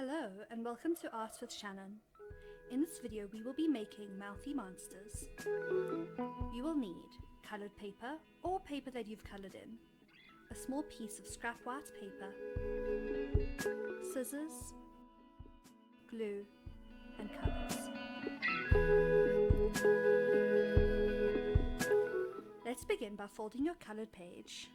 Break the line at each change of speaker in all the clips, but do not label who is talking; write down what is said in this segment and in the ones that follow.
Hello and welcome to Art with Shannon. In this video we will be making mouthy monsters. You will need coloured paper or paper that you've coloured in, a small piece of scrap white paper, scissors, glue and colours. Let's begin by folding your coloured page.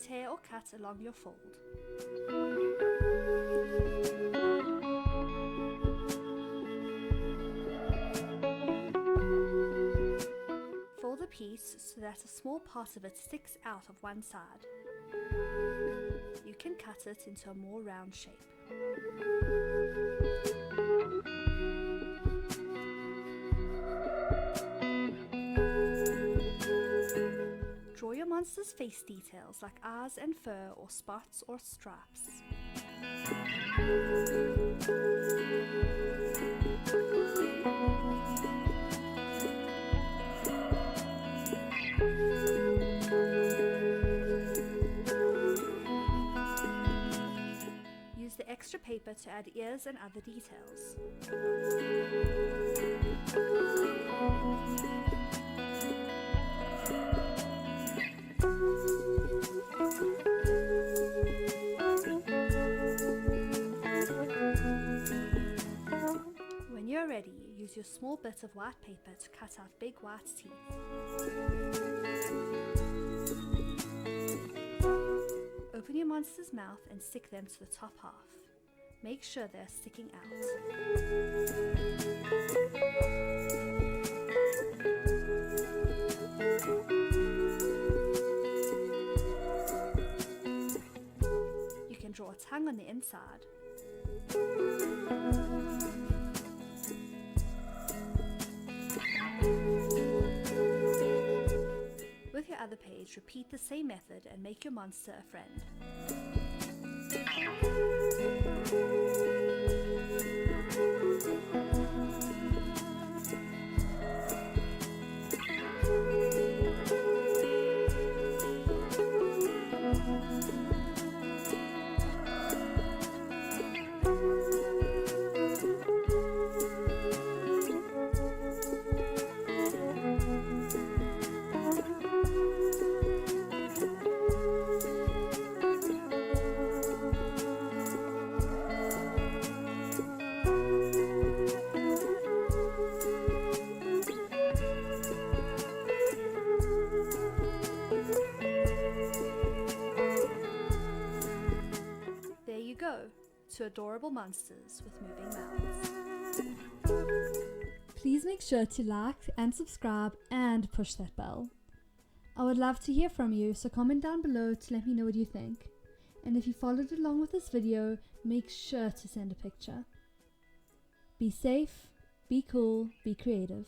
Tear or cut along your fold. Fold the piece so that a small part of it sticks out of one side. You can cut it into a more round shape. Draw your monster's face details like eyes and fur or spots or stripes. Use the extra paper to add ears and other details. When you're ready, use your small bit of white paper to cut out big white teeth. Open your monster's mouth and stick them to the top half. Make sure they're sticking out. You can draw a tongue on the inside. With your other page, repeat the same method and make your monster a friend. There you go, two adorable monsters with moving mouths.
Please make sure to like and subscribe and push that bell. I would love to hear from you, so comment down below to let me know what you think. And if you followed along with this video, make sure to send a picture. Be safe, be cool, be creative.